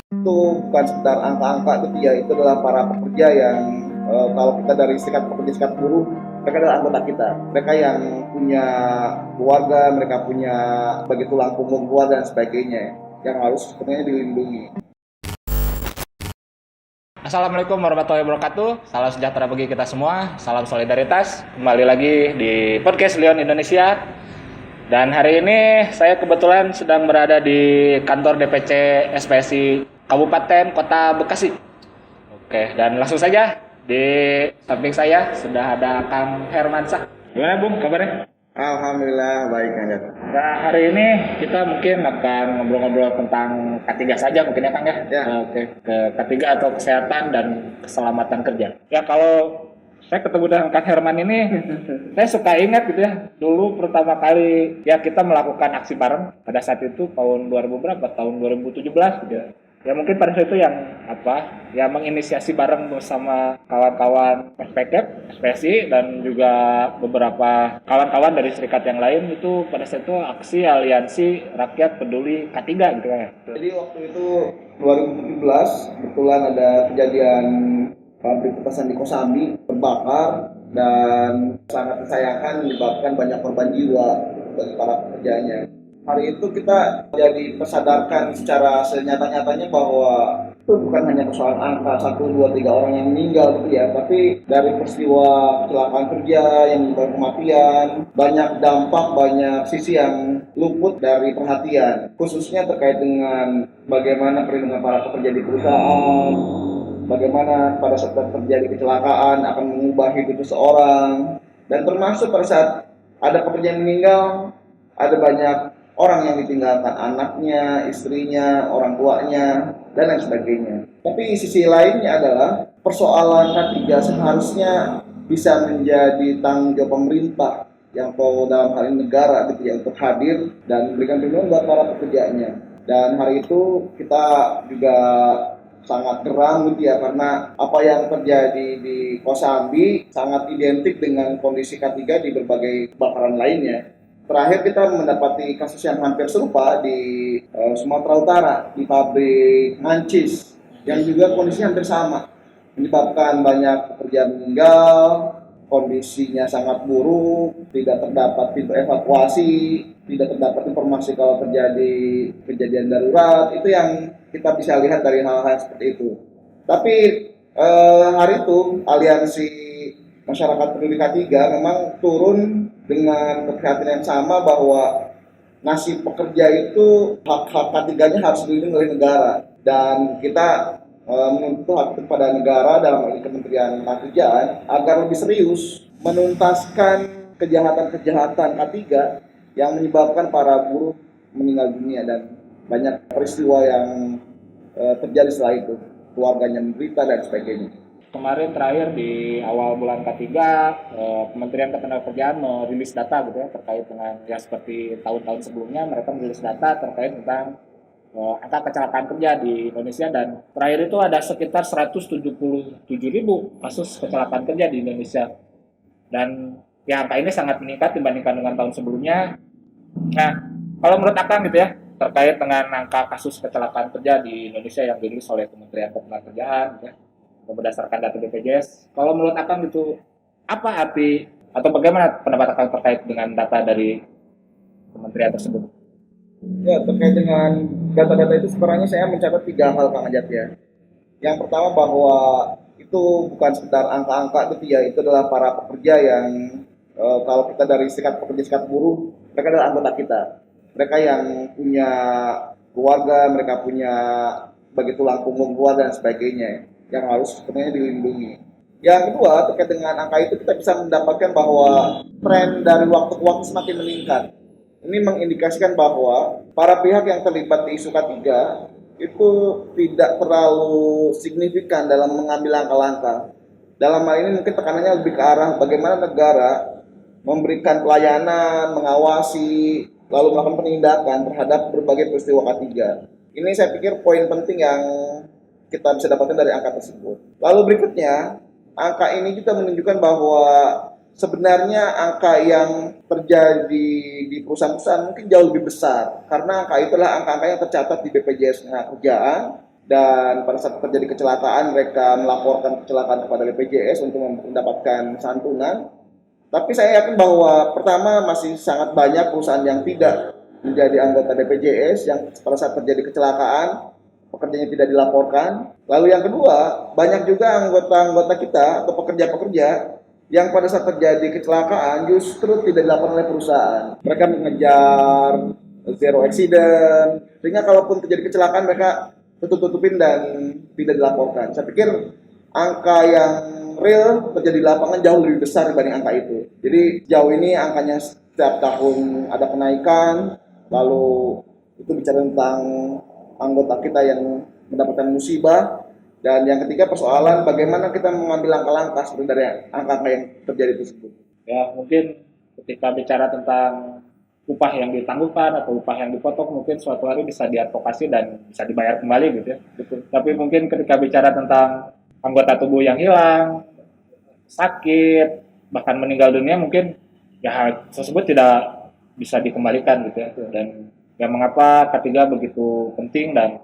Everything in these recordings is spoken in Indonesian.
Itu bukan sekedar angka-angka itu dia, itu adalah para pekerja yang kalau kita dari serikat pekerja serikat buruh, mereka adalah anggota kita, mereka yang punya keluarga, mereka punya sebagai tulang punggung keluarga dan sebagainya yang harus sebenarnya dilindungi. Assalamualaikum warahmatullahi wabarakatuh. Salam sejahtera bagi kita semua. Salam solidaritas. Kembali lagi di podcast Leon Indonesia. Dan hari ini saya kebetulan sedang berada di kantor DPC SPSI Kabupaten Kota Bekasi. Oke, dan langsung saja di samping saya sudah ada Kang Hermansyah. Gimana Bung kabarnya? Alhamdulillah baik Kang. Nah, hari ini kita mungkin akan ngobrol-ngobrol tentang K3 saja mungkin ya Kang ya. Ya, Oke, ke K3 atau kesehatan dan keselamatan kerja. Ya kalau saya ketemu dengan Kang Herman ini, saya suka ingat gitu ya, dulu pertama kali ya kita melakukan aksi bareng pada saat itu tahun 2000 berapa? Tahun 2017 gitu ya. Ya mungkin pada saat itu yang ya menginisiasi bareng bersama kawan-kawan SPKP, SPSI dan juga beberapa kawan-kawan dari serikat yang lain itu pada saat itu aksi aliansi rakyat peduli K3 gitu kan ya. jadi waktu itu 2017 kebetulan ada kejadian pabrik petasan di Kosambi terbakar dan sangat disayangkan menyebabkan banyak korban jiwa bagi para pekerjanya. Hari itu kita jadi tersadarkan secara senyata-nyatanya bahwa itu bukan hanya persoalan angka satu 2 3 orang yang meninggal gitu ya, tapi dari peristiwa kecelakaan kerja yang menyebabkan kematian, banyak dampak, banyak sisi yang luput dari perhatian, khususnya terkait dengan bagaimana perlindungan para pekerja di perusahaan, bagaimana pada saat terjadi kecelakaan akan mengubah hidup seseorang, dan termasuk pada saat ada pekerja yang meninggal, ada banyak orang yang ditinggalkan, anaknya, istrinya, orang tuanya, dan lain sebagainya. Tapi sisi lainnya adalah persoalan K3 seharusnya bisa menjadi tanggung jawab pemerintah yang atau dalam hal ini negara gitu ya, untuk hadir dan memberikan perlindungan buat para pekerjanya. Dan hari itu kita juga sangat geram gitu ya, karena apa yang terjadi di Kosambi sangat identik dengan kondisi K3 di berbagai kebakaran lainnya. Terakhir kita mendapati kasus yang hampir serupa di Sumatera Utara, di pabrik Mancis yang juga kondisinya hampir sama, menyebabkan banyak pekerja meninggal, kondisinya sangat buruk, tidak terdapat pintu evakuasi, tidak terdapat informasi kalau terjadi kejadian darurat. Itu yang kita bisa lihat dari hal-hal seperti itu. Tapi hari itu aliansi masyarakat peduli K3 memang turun dengan keprihatinan yang sama bahwa nasib pekerja itu hak-hak K3-nya harus dilindungi oleh negara, dan kita menuntut hak kepada negara dalam ini Kementerian Ketenagakerjaan agar lebih serius menuntaskan kejahatan-kejahatan K3 yang menyebabkan para buruh meninggal dunia dan banyak peristiwa yang terjadi setelah itu, keluarganya menderita dan sebagainya. Kemarin terakhir di awal bulan K3 Kementerian Ketenagakerjaan merilis data gitu ya terkait dengan ya seperti tahun-tahun sebelumnya mereka merilis data terkait tentang angka kecelakaan kerja di Indonesia, dan terakhir itu ada sekitar 177.000 kasus kecelakaan kerja di Indonesia, dan ya angka ini sangat meningkat dibandingkan dengan tahun sebelumnya. Nah, kalau menurut Akang gitu ya terkait dengan angka kasus kecelakaan kerja di Indonesia yang dirilis oleh Kementerian Ketenagakerjaan gitu ya, berdasarkan data BPJS. Kalau menurut Akang itu apa arti atau bagaimana pendapat Akang terkait dengan data dari kementerian tersebut? Ya, terkait dengan data-data itu sebenarnya saya mencatat tiga hal Kang Ajat ya. Yang pertama bahwa itu bukan sekedar angka-angka itu ya, itu adalah para pekerja yang kalau kita dari serikat pekerja serikat buruh, mereka adalah anggota kita. Mereka yang punya keluarga, mereka punya bagi tulang punggung keluarga dan sebagainya yang harus sebenarnya dilindungi. Yang kedua, terkait dengan angka itu kita bisa mendapatkan bahwa tren dari waktu ke waktu semakin meningkat. Ini mengindikasikan bahwa para pihak yang terlibat di isu K3 itu tidak terlalu signifikan dalam mengambil langkah-langkah. Dalam hal ini mungkin tekanannya lebih ke arah bagaimana negara memberikan pelayanan, mengawasi, lalu melakukan penindakan terhadap berbagai peristiwa K3. Ini saya pikir poin penting yang kita bisa dapatkan dari angka tersebut. Lalu berikutnya, angka ini juga menunjukkan bahwa sebenarnya angka yang terjadi di perusahaan-perusahaan mungkin jauh lebih besar, karena angka itulah angka-angka yang tercatat di BPJS Ketenagakerjaan dan pada saat terjadi kecelakaan mereka melaporkan kecelakaan kepada BPJS untuk mendapatkan santunan. Tapi saya yakin bahwa pertama masih sangat banyak perusahaan yang tidak menjadi anggota BPJS yang pada saat terjadi kecelakaan pekerjanya tidak dilaporkan. Lalu yang kedua, banyak juga anggota-anggota kita atau pekerja-pekerja yang pada saat terjadi kecelakaan justru tidak dilaporkan oleh perusahaan. Mereka mengejar zero accident, sehingga kalaupun terjadi kecelakaan mereka tutup-tutupin dan tidak dilaporkan. Saya pikir angka yang real terjadi di lapangan jauh lebih besar dibanding angka itu. Jadi jauh ini angkanya setiap tahun ada kenaikan, lalu itu bicara tentang anggota kita yang mendapatkan musibah, dan yang ketiga persoalan bagaimana kita mengambil langkah-langkah seperti dari angka-angka yang terjadi tersebut. Ya mungkin ketika bicara tentang upah yang ditangguhkan atau upah yang dipotong mungkin suatu hari bisa diadvokasi dan bisa dibayar kembali gitu ya. Betul. Tapi mungkin ketika bicara tentang anggota tubuh yang hilang, sakit, bahkan meninggal dunia mungkin ya hal tersebut tidak bisa dikembalikan gitu ya. Dan ya mengapa K3 begitu penting, dan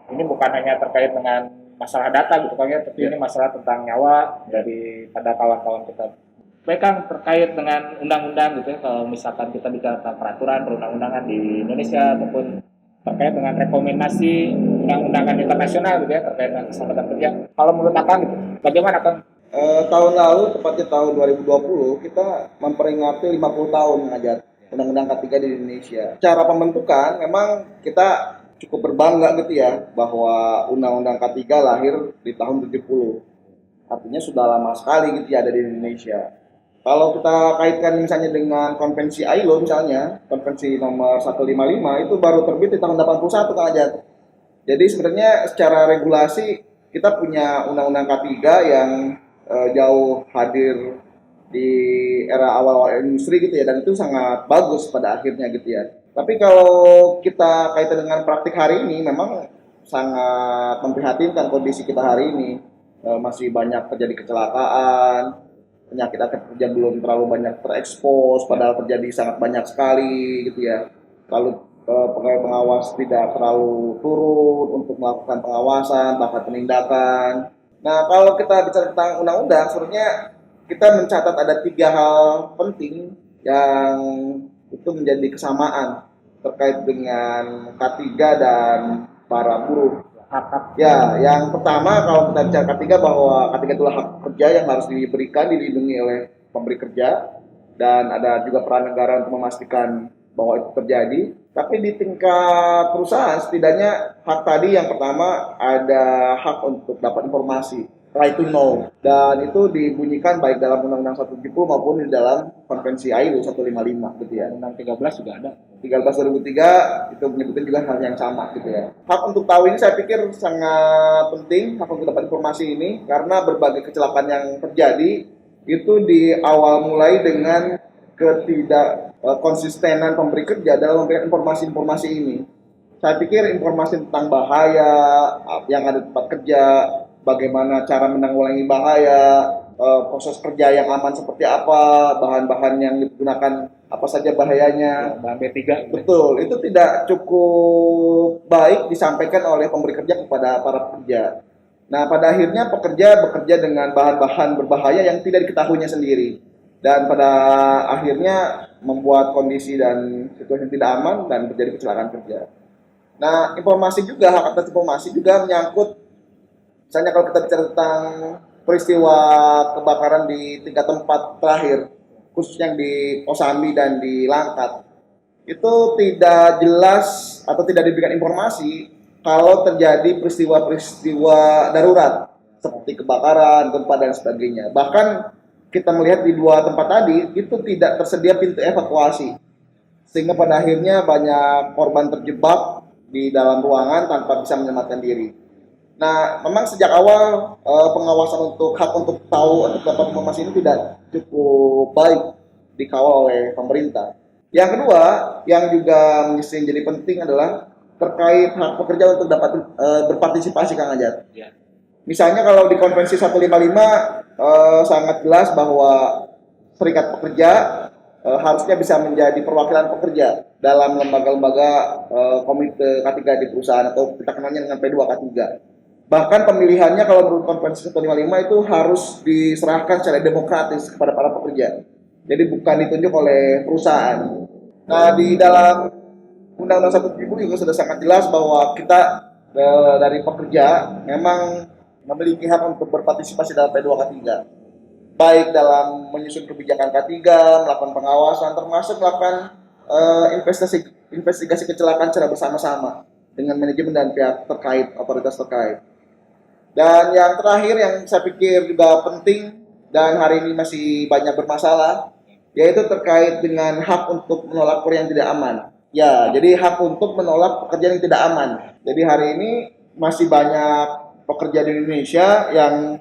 ini bukan hanya terkait dengan masalah data gitu kan ya, tapi ini masalah tentang nyawa daripada kawan-kawan kita. Baik Kang, terkait dengan undang-undang gitu ya, kalau misalkan kita bicara tentang peraturan perundang-undangan di Indonesia ataupun terkait dengan rekomendasi undang-undangan internasional gitu ya terkait dengan keselamatan kerja. Kalau menurut Akang gitu, bagaimana Kang? Tahun lalu, tepatnya tahun 2020, kita memperingati 50 tahun mengajar Undang-Undang K3 di Indonesia. Cara pembentukan, memang kita cukup berbangga gitu ya, bahwa Undang-Undang K3 lahir di tahun 70. Artinya sudah lama sekali gitu ya ada di Indonesia. Kalau kita kaitkan misalnya dengan konvensi ILO misalnya, konvensi nomor 155 itu baru terbit di tahun 81 Kang Ajat. Jadi sebenarnya secara regulasi kita punya undang-undang K3 yang jauh hadir di era awal-awal industri gitu ya, dan itu sangat bagus pada akhirnya gitu ya. Tapi kalau kita kaitan dengan praktik hari ini memang sangat memprihatinkan kondisi kita hari ini. Masih banyak terjadi kecelakaan, penyakit kerja belum terlalu banyak terekspos, padahal terjadi sangat banyak sekali gitu ya. Lalu pegawai pengawas tidak terlalu turun untuk melakukan pengawasan bahkan penindakan. Nah, kalau kita bicara tentang undang-undang, sebenarnya kita mencatat ada 3 hal penting yang itu menjadi kesamaan terkait dengan K3 dan para buruh. Ya, yang pertama kalau kita bicara K3 bahwa K3 itulah hak kerja yang harus diberikan, dilindungi oleh pemberi kerja, dan ada juga peran negara untuk memastikan bahwa itu terjadi. Tapi di tingkat perusahaan setidaknya hak tadi yang pertama ada hak untuk dapat informasi, right to know, dan itu dibunyikan baik dalam Undang-Undang 170 maupun di dalam Konvensi ILO 155 gitu ya. Undang 13 juga ada. 13 2003 itu menyebutkan juga hal yang sama gitu ya. Hak untuk tahu ini saya pikir sangat penting, hak untuk dapat informasi ini, karena berbagai kecelakaan yang terjadi itu di awal mulai dengan ketidak konsistenan pemberi kerja dalam memberikan informasi-informasi ini. Saya pikir informasi tentang bahaya yang ada di tempat kerja, bagaimana cara menanggulangi bahaya, proses kerja yang aman seperti apa, bahan-bahan yang digunakan apa saja bahayanya. Bahan B3. Betul, itu tidak cukup baik disampaikan oleh pemberi kerja kepada para pekerja. Nah, pada akhirnya pekerja bekerja dengan bahan-bahan berbahaya yang tidak diketahuinya sendiri. Dan pada akhirnya membuat kondisi dan situasi yang tidak aman dan terjadi kecelakaan kerja. Nah, informasi juga, hak atas informasi juga menyangkut, misalnya kalau kita bicara tentang peristiwa kebakaran di 3 tempat terakhir, khususnya di Kosambi dan di Langkat, itu tidak jelas atau tidak diberikan informasi kalau terjadi peristiwa-peristiwa darurat seperti kebakaran, gempa dan sebagainya. Bahkan kita melihat di 2 tempat tadi itu tidak tersedia pintu evakuasi, sehingga pada akhirnya banyak korban terjebak di dalam ruangan tanpa bisa menyelamatkan diri. Nah, memang sejak awal pengawasan untuk hak untuk tahu untuk dapat informasi ini tidak cukup baik dikawal oleh pemerintah. Yang kedua, yang juga menjadi penting adalah terkait hak pekerja untuk dapat berpartisipasi, Kang Ajat. Ya. Misalnya kalau di Konvensi 155 sangat jelas bahwa serikat pekerja harusnya bisa menjadi perwakilan pekerja dalam lembaga-lembaga komite K3 di perusahaan atau kita kenalnya dengan P2K3. Bahkan pemilihannya kalau menurut Konvensi 155 itu harus diserahkan secara demokratis kepada para pekerja. Jadi bukan ditunjuk oleh perusahaan. Nah, di dalam Undang-Undang 1.000 juga sudah sangat jelas bahwa kita dari pekerja memang memiliki hak untuk berpartisipasi dalam P2K3. Baik dalam menyusun kebijakan K3, melakukan pengawasan, termasuk melakukan investigasi kecelakaan secara bersama-sama dengan manajemen dan pihak terkait, otoritas terkait. Dan yang terakhir yang saya pikir juga penting dan hari ini masih banyak bermasalah, yaitu terkait dengan hak untuk menolak pekerjaan yang tidak aman. Ya, jadi hak untuk menolak pekerjaan yang tidak aman. Jadi hari ini masih banyak pekerja di Indonesia yang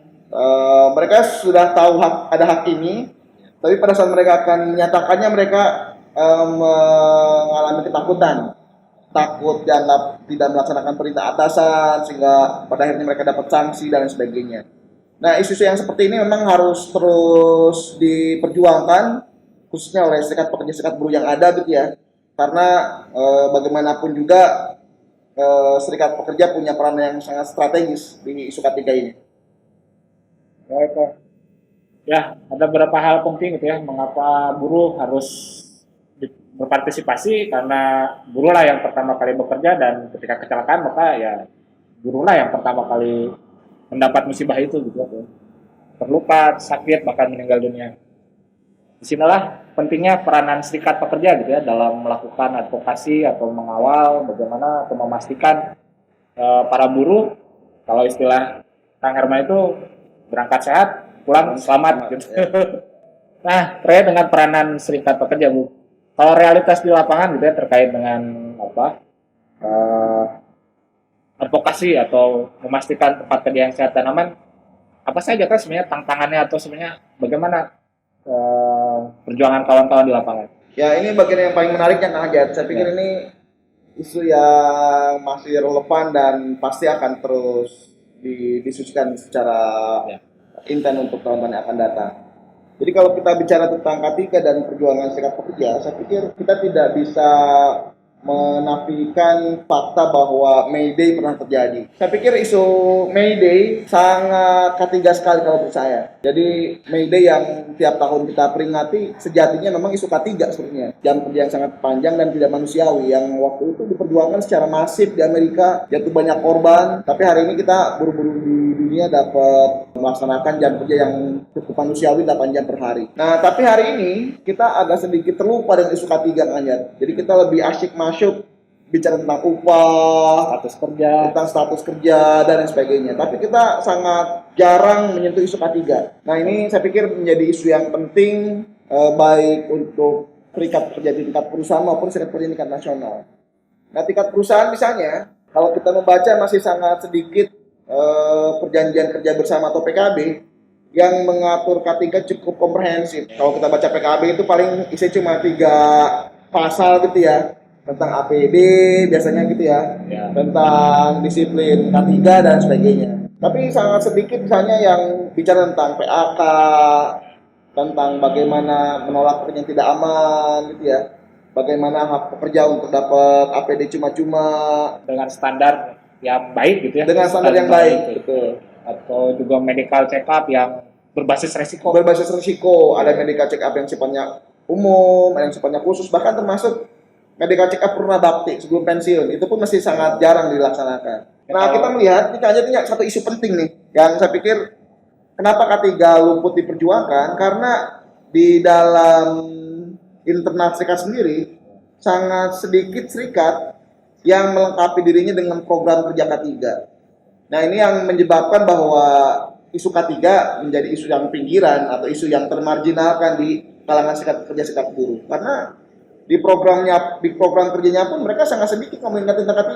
mereka sudah tahu ada hak ini, tapi pada saat mereka akan menyatakannya mereka mengalami ketakutan, takut dianggap tidak melaksanakan perintah atasan sehingga pada akhirnya mereka dapat sanksi dan lain sebagainya. Nah, isu yang seperti ini memang harus terus diperjuangkan khususnya oleh serikat pekerja serikat buruh yang ada gitu ya. Karena bagaimanapun juga serikat pekerja punya peran yang sangat strategis di isu K3 ini. Baik, Pak. Ya, ada beberapa hal penting gitu ya, mengapa buruh harus berpartisipasi, karena buruh lah yang pertama kali bekerja dan ketika kecelakaan maka ya buruh lah yang pertama kali mendapat musibah itu gitu ya. Terluka, sakit, bahkan meninggal dunia. Disinilah pentingnya peranan serikat pekerja gitu ya dalam melakukan advokasi atau mengawal bagaimana atau memastikan para buruh, kalau istilah Kang Herman itu berangkat sehat, pulang selamat gitu. Nah, terkait dengan peranan serikat pekerja, Bu. Kalau realitas di lapangan gitu ya terkait dengan apa? Uh, advokasi atau memastikan tempat kerja yang sehat dan aman, apa saja kan sebenarnya tantangannya atau sebenarnya bagaimana perjuangan kawan-kawan di lapangan? Ya, ini bagian yang paling menarik yang Ajat. Saya pikir ini isu yang masih relevan dan pasti akan terus didiskusikan secara intens untuk tahun-tahun yang akan datang. Jadi kalau kita bicara tentang K3 dan perjuangan serikat pekerja, saya pikir kita tidak bisa menafikan fakta bahwa May Day pernah terjadi. Saya pikir isu May Day sangat K3 sekali kalau menurut saya. Jadi May Day yang tiap tahun kita peringati sejatinya memang isu K3 sebenarnya. Jam kerja yang sangat panjang dan tidak manusiawi yang waktu itu diperjuangkan secara masif di Amerika, jatuh banyak korban. Tapi hari ini kita buru-buru di dunia dapat melaksanakan jam kerja yang cukup manusiawi 8 jam per hari. Nah, tapi hari ini kita agak sedikit terlupa dengan isu K3 kan. Jadi kita lebih asyik masuk bicara tentang upah, tentang status kerja dan lain sebagainya. Tapi kita sangat jarang menyentuh isu K3. Nah, ini saya pikir menjadi isu yang penting baik untuk serikat pekerja di tingkat perusahaan maupun serikat pekerja di tingkat nasional. Nah, tingkat perusahaan misalnya, kalau kita membaca masih sangat sedikit perjanjian kerja bersama atau PKB yang mengatur K3 cukup komprehensif. Kalau kita baca PKB itu paling isi cuma 3 pasal gitu ya, tentang APD biasanya gitu ya, tentang disiplin K3 dan sebagainya. Tapi sangat sedikit misalnya yang bicara tentang PAK, tentang bagaimana menolak pekerjaan tidak aman gitu ya, bagaimana hak pekerja untuk dapat APD cuma-cuma dengan standar yang baik gitu ya, dengan standar yang baik, betul. Atau juga medical check up yang berbasis resiko. Ada medical check up yang sifatnya umum, ada yang sifatnya khusus, bahkan termasuk medical check up purna bakti sebelum pensiun, itu pun masih sangat jarang dilaksanakan. Nah, kita melihat ini hanya satu isu penting nih, yang saya pikir kenapa K3 luput diperjuangkan, karena di dalam internal serikat sendiri sangat sedikit serikat yang melengkapi dirinya dengan program kerja K3. Nah, ini yang menyebabkan bahwa isu K3 menjadi isu yang pinggiran atau isu yang termarginalkan di kalangan serikat pekerja serikat buruh. Karena di program kerjanya pun mereka sangat sedikit ngomongin tentang K3.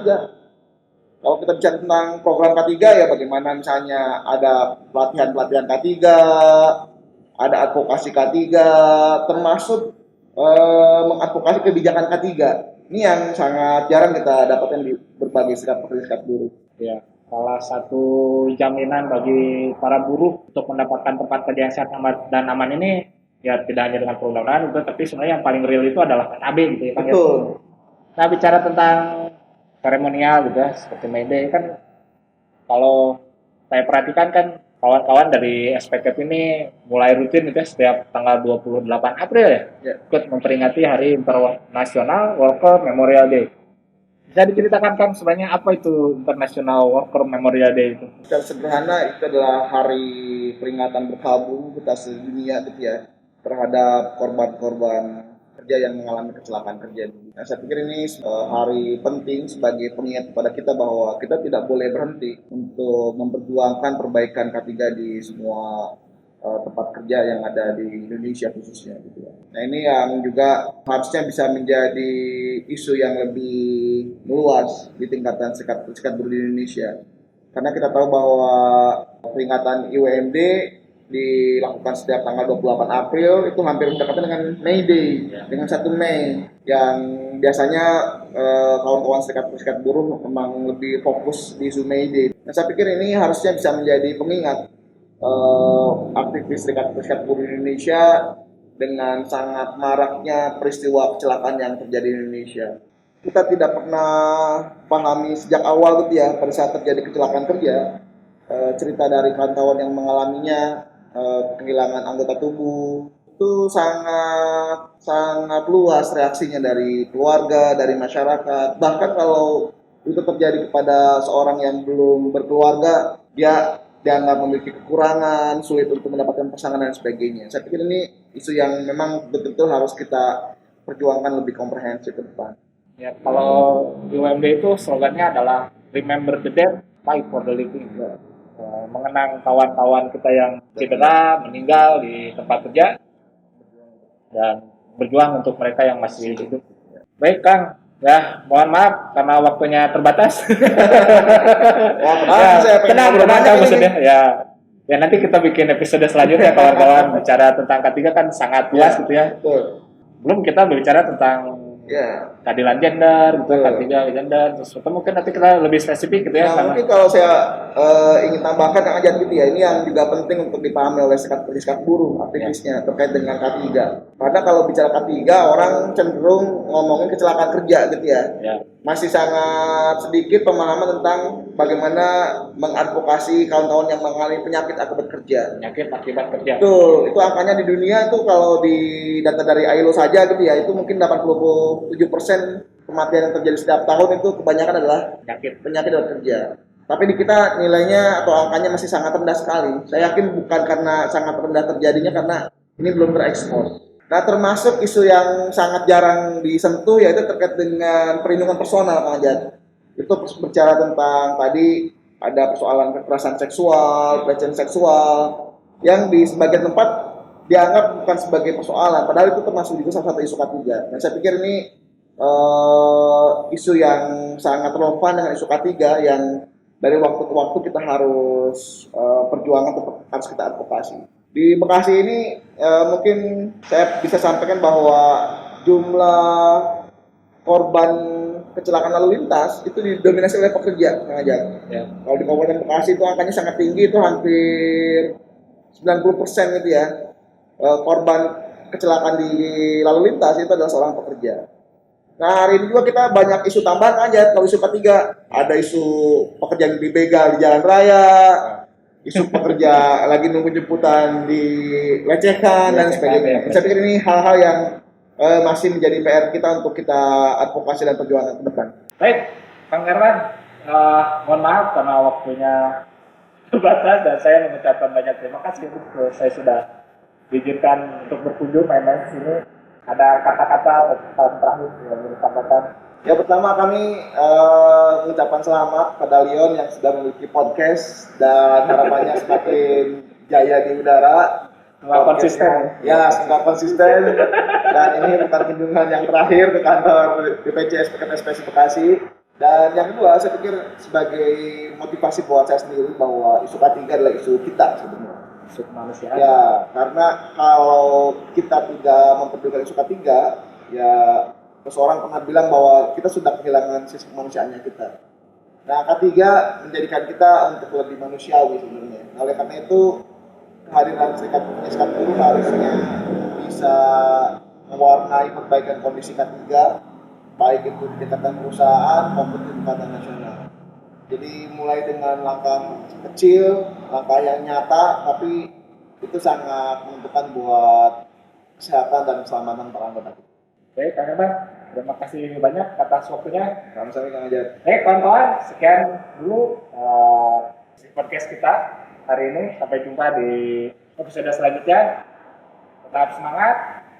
Kalau kita bicara tentang program K3 ya bagaimana misalnya ada pelatihan K3, ada advokasi K3, termasuk mengadvokasi kebijakan K3. Ini yang sangat jarang kita dapatkan di berbagai serikat pekerja serikat buruh. Ya, salah satu jaminan bagi para buruh untuk mendapatkan tempat kerja yang sehat dan aman ini ya tidak hanya dengan perundang-undangan gitu, tapi sebenarnya yang paling real itu adalah KKB gitu ya Kang ya. Betul. Nah bicara tentang seremonial gitu ya, seperti May Day kan, kalau saya perhatikan kan kawan-kawan dari SPKP ini mulai rutin gitu ya, setiap tanggal 28 April ya, Ya. ikut memperingati Hari Internasional Worker Memorial Day. Bisa diceritakan kan sebenarnya apa itu International Worker Memorial Day itu? Secara sederhana itu adalah hari peringatan berkabung kita sedunia gitu ya terhadap korban-korban kerja yang mengalami kecelakaan kerja. Nah, saya pikir ini hari penting sebagai pengingat kepada kita bahwa kita tidak boleh berhenti untuk memperjuangkan perbaikan K3 di semua tempat kerja yang ada di Indonesia khususnya gitu ya. Nah, ini yang juga harusnya bisa menjadi isu yang lebih meluas di tingkatan serikat buruh di Indonesia. Karena kita tahu bahwa peringatan IWMD dilakukan setiap tanggal 28 April itu hampir berdekatan dengan May Day, dengan 1 Mei yang biasanya kawan-kawan serikat buruh memang lebih fokus di isu May Day. Nah, saya pikir ini harusnya bisa menjadi pengingat aktivis serikat buruh Indonesia dengan sangat maraknya peristiwa kecelakaan yang terjadi di Indonesia. Kita tidak pernah pahami sejak awal gitu ya pada saat terjadi kecelakaan kerja, cerita dari kawan-kawan yang mengalaminya, kehilangan anggota tubuh itu sangat sangat luas reaksinya dari keluarga, dari masyarakat. Bahkan kalau itu terjadi kepada seorang yang belum berkeluarga, dia dianggap memiliki kekurangan, sulit untuk mendapatkan pasangan dan sebagainya. Saya pikir ini isu yang memang betul-betul harus kita perjuangkan lebih komprehensif ke depan. Ya, kalau UMD itu slogannya adalah Remember the Dead, Fight for the Living. Mengenang kawan-kawan kita yang cedera, meninggal di tempat kerja, dan berjuang untuk mereka yang masih hidup. Baik Kang, ya mohon maaf karena waktunya terbatas. Ya, tenang Kang maksudnya. Ya nanti kita bikin episode selanjutnya kawan-kawan bicara tentang K3 kan sangat luas gitu ya. Betul. Belum kita berbicara tentang Ya. keadilan gender, gitu, Betul. K3 gender, terus atau mungkin nanti kita lebih spesifik gitu ya. Nah, mungkin kalau saya ingin tambahkan Kang Ajat gitu ya, ini yang juga penting untuk dipahami oleh serikat buruh aktivisnya terkait dengan K3. Karena kalau bicara K3, orang cenderung ngomongin kecelakaan kerja gitu ya. Masih sangat sedikit pemahaman tentang bagaimana mengadvokasi kawan-kawan yang mengalami penyakit akibat kerja. Penyakit akibat kerja. Betul, itu angkanya di dunia tuh kalau di data dari ILO saja gitu ya, itu mungkin 87% kematian yang terjadi setiap tahun itu kebanyakan adalah penyakit akibat kerja. Tapi di kita nilainya atau angkanya masih sangat rendah sekali. Saya yakin bukan karena sangat rendah terjadinya, karena ini belum terekspos. Nah, termasuk isu yang sangat jarang disentuh yaitu terkait dengan perlindungan personal, Kang Ajat. Itu berbicara tentang tadi ada persoalan kekerasan seksual, pelecehan seksual yang di sebagian tempat dianggap bukan sebagai persoalan, padahal itu termasuk juga salah satu isu K3. Nah, saya pikir ini isu yang sangat relevan dengan isu K3 yang dari waktu ke waktu kita harus perjuangan tetap harus kita advokasi. Di Bekasi ini mungkin saya bisa sampaikan bahwa jumlah korban kecelakaan lalu lintas itu didominasi oleh pekerja, Kang Ajat. Ya. Kalau di Kabupaten Bekasi itu angkanya sangat tinggi, itu hampir 90% gitu ya. Korban kecelakaan di lalu lintas itu adalah seorang pekerja. Nah, hari ini juga kita banyak isu tambahan aja. Kalau isu K3 ada isu pekerja yang dibegal di jalan raya, isu pekerja lagi nunggu jemputan dilecehkan dan sebagainya. Saya pikir ini hal-hal yang masih menjadi PR kita untuk kita advokasi dan perjuangan ke depan. Baik, Kang Herman, mohon maaf karena waktunya terbatas dan saya mengucapkan banyak terima kasih untuk saya sudah diizinkan untuk berkunjung main-main di sini. Ada kata-kata terakhir yang ingin disampaikan? Ya, pertama kami mengucapkan selamat pada Leon yang sudah memiliki podcast dan harapannya semakin jaya di udara. Semoga konsisten. Ya, semoga konsisten. Dan ini bukan kunjungan yang terakhir ke kantor DPC SPKP Bekasi. Dan yang kedua, saya pikir sebagai motivasi buat saya sendiri bahwa isu K3 adalah isu kita sebenarnya. Isu kemanusiaan. Ya, karena kalau kita tidak memperdulikan isu K3, ya seseorang pernah bilang bahwa kita sudah kehilangan sisi kemanusiaannya kita. Nah, K3 menjadikan kita untuk lebih manusiawi sebenarnya. Nah, oleh karena itu kehadiran serikat buruh harusnya bisa mewarnai perbaikan kondisi K3, baik itu di tingkatan perusahaan maupun di tingkatan nasional. Jadi mulai dengan langkah kecil, langkah yang nyata, tapi itu sangat menentukan buat kesehatan dan keselamatan para anggota. Oke, Kang Herman, terima kasih banyak atas waktunya. Sama-sama Kang Ajat. Baik, kawan-kawan, sekian dulu podcast kita hari ini. Sampai jumpa di episode selanjutnya. Tetap semangat,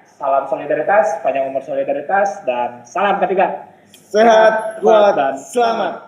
salam solidaritas, panjang umur solidaritas, dan salam ketiga. Sehat, kuat, dan selamat.